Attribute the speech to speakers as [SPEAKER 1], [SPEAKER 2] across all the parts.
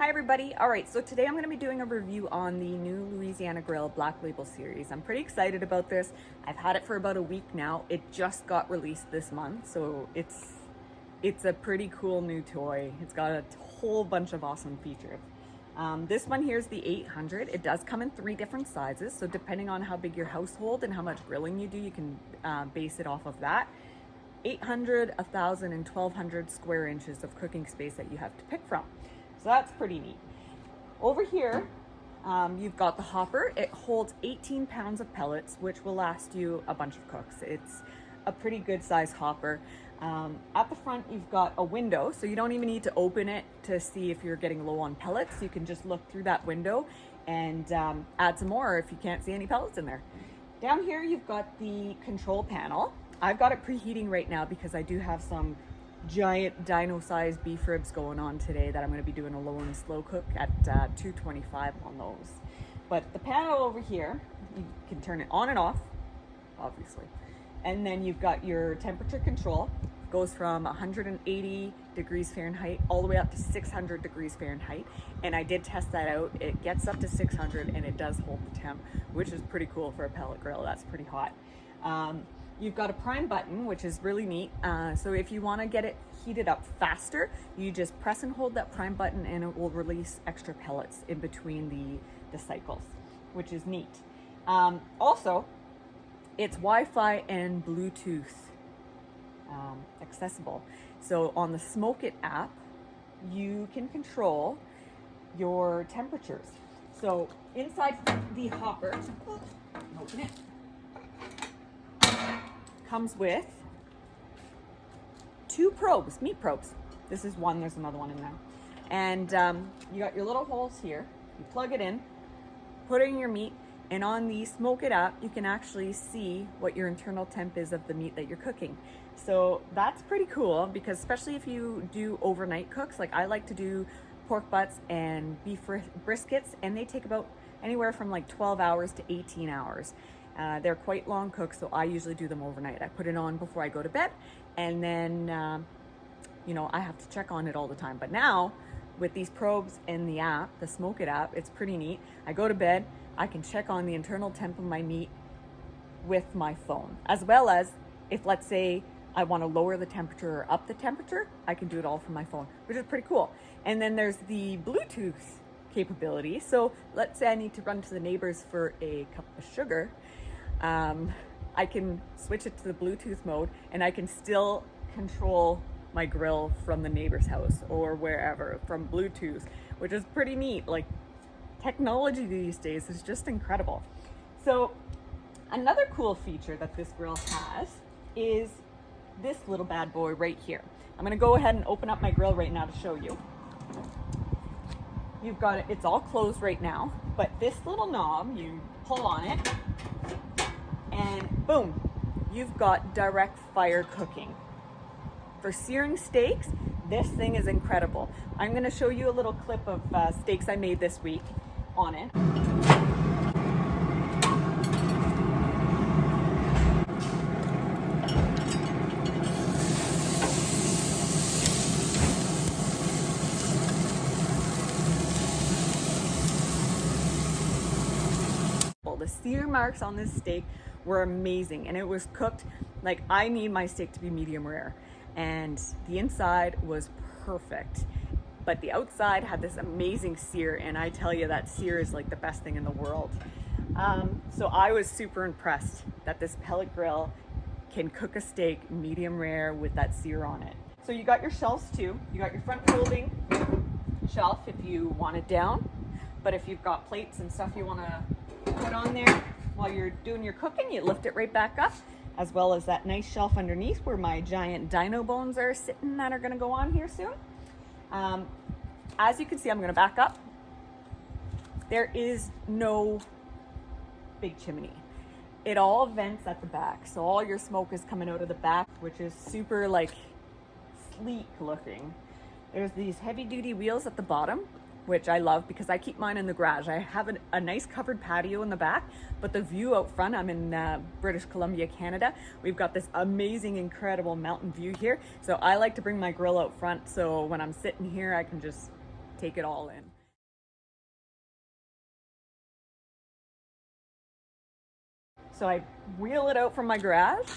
[SPEAKER 1] Hi everybody. All right, so today I'm going to be doing a review on the new Louisiana Grill Black Label series. I'm pretty excited about this. I've had it for about a week now. It just got released this month, so it's a pretty cool new toy. It's got a whole bunch of awesome features. This one here is the 800. It does come in 3 different sizes, so depending on how big your household and how much grilling you do, you can base it off of that. 800, 1,000, and 1,200 square inches of cooking space that you have to pick from. So that's pretty neat. Over here, you've got the hopper. It holds 18 pounds of pellets, which will last you a bunch of cooks. It's a pretty good size hopper. At the front, you've got a window, so you don't even need to open it to see if you're getting low on pellets. You can just look through that window and add some more if you can't see any pellets in there. Down here, you've got the control panel. I've got it preheating right now because I do have some giant Dino sized beef ribs going on today that I'm going to be doing a low and slow cook at 225 on those. But the panel over here, you can turn it on and off, obviously. And then you've got your temperature control. It goes from 180 degrees Fahrenheit all the way up to 600 degrees Fahrenheit. And I did test that out. It gets up to 600 and it does hold the temp, which is pretty cool for a pellet grill. That's pretty hot. You've got a prime button, which is really neat. So if you want to get it heated up faster, you just press and hold that prime button and it will release extra pellets in between the cycles, which is neat. Also, it's Wi-Fi and Bluetooth accessible. So on the Smoke It app, you can control your temperatures. So inside the hopper, open it, comes with 2 probes, meat probes. This is one, there's another one in there. And you got your little holes here. You plug it in, put in your meat, and on the Smoke It app, you can actually see what your internal temp is of the meat that you're cooking. So that's pretty cool because especially if you do overnight cooks, like I like to do pork butts and beef briskets, and they take about anywhere from like 12 hours to 18 hours. They're quite long cooks, so I usually do them overnight. I put it on before I go to bed, and then, I have to check on it all the time. But now, with these probes in the app, the Smoke It app, it's pretty neat. I go to bed, I can check on the internal temp of my meat with my phone, as well as if, let's say, I want to lower the temperature or up the temperature, I can do it all from my phone, which is pretty cool. And then there's the Bluetooth capability. So let's say I need to run to the neighbors for a cup of sugar. I can switch it to the Bluetooth mode and I can still control my grill from the neighbor's house or wherever from Bluetooth, which is pretty neat. Like, technology these days is just incredible. So another cool feature that this grill has is this little bad boy right here. I'm gonna go ahead and open up my grill right now to show you. You've got it, it's all closed right now, but this little knob, you pull on it, and boom, you've got direct fire cooking. For searing steaks, this thing is incredible. I'm going to show you a little clip of steaks I made this week on it. The sear marks on this steak were amazing, and it was cooked like I need my steak to be medium rare, and the inside was perfect, but the outside had this amazing sear, and I tell you, that sear is like the best thing in the world. So I was super impressed that this pellet grill can cook a steak medium rare with that sear on it. So you got your shelves too. You got your front folding shelf if you want it down, but if you've got plates and stuff you want to put on there while you're doing your cooking, you lift it right back up, as well as that nice shelf underneath where my giant Dino bones are sitting that are going to go on here soon. As you can see, I'm going to back up. There is no big chimney. It all vents at the back, so all your smoke is coming out of the back, which is super like sleek looking. There's these heavy duty wheels at the bottom, which I love because I keep mine in the garage. I have a nice covered patio in the back, but the view out front, I'm in British Columbia, Canada. We've got this amazing, incredible mountain view here. So I like to bring my grill out front, so when I'm sitting here, I can just take it all in. So I wheel it out from my garage,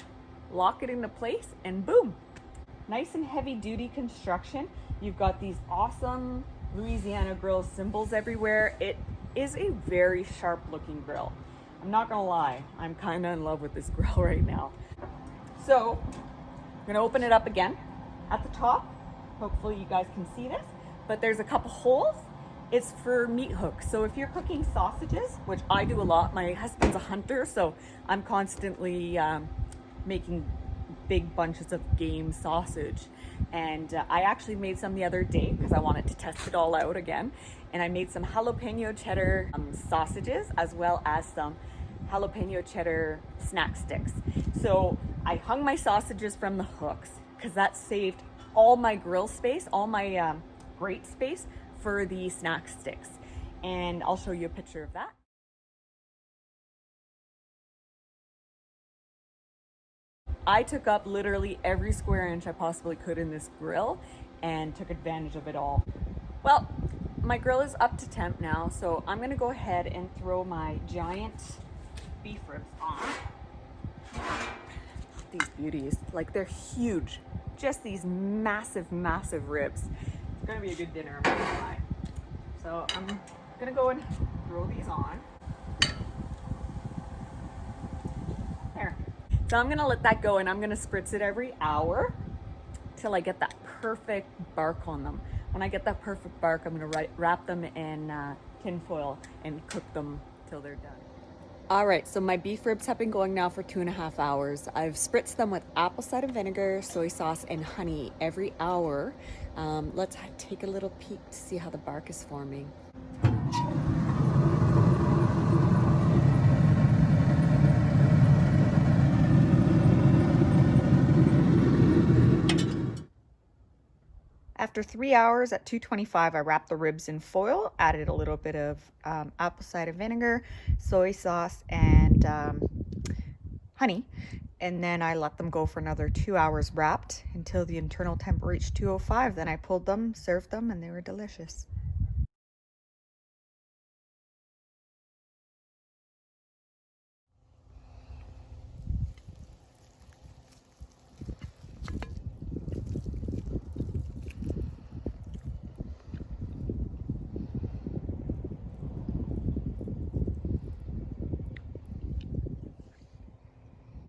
[SPEAKER 1] lock it into place, and boom. Nice and heavy duty construction. You've got these awesome Louisiana grill symbols everywhere. It is a very sharp looking grill. I'm not gonna lie, I'm kinda in love with this grill right now. So I'm gonna open it up again. At the top, hopefully you guys can see this, but there's a couple holes. It's for meat hooks. So if you're cooking sausages, which I do a lot, my husband's a hunter, so I'm constantly making big bunches of game sausage. And I actually made some the other day because I wanted to test it all out again. And I made some jalapeno cheddar sausages, as well as some jalapeno cheddar snack sticks. So I hung my sausages from the hooks because that saved all my grill space, all my grate space for the snack sticks. And I'll show you a picture of that. I took up literally every square inch I possibly could in this grill and took advantage of it all. Well, my grill is up to temp now, so I'm gonna go ahead and throw my giant beef ribs on. These beauties, like they're huge. Just these massive, massive ribs. It's gonna be a good dinner, I'm not gonna lie. So I'm gonna go and throw these on. There. So I'm gonna let that go and I'm gonna spritz it every hour till I get that perfect bark on them. When I get that perfect bark, I'm gonna wrap them in tin foil and cook them till they're done. All right, so my beef ribs have been going now for 2.5 hours. I've spritzed them with apple cider vinegar, soy sauce, and honey every hour. Let's take a little peek to see how the bark is forming. After 3 hours at 225, I wrapped the ribs in foil, added a little bit of apple cider vinegar, soy sauce, and honey. And then I let them go for another 2 hours wrapped until the internal temp reached 205. Then I pulled them, served them, and they were delicious.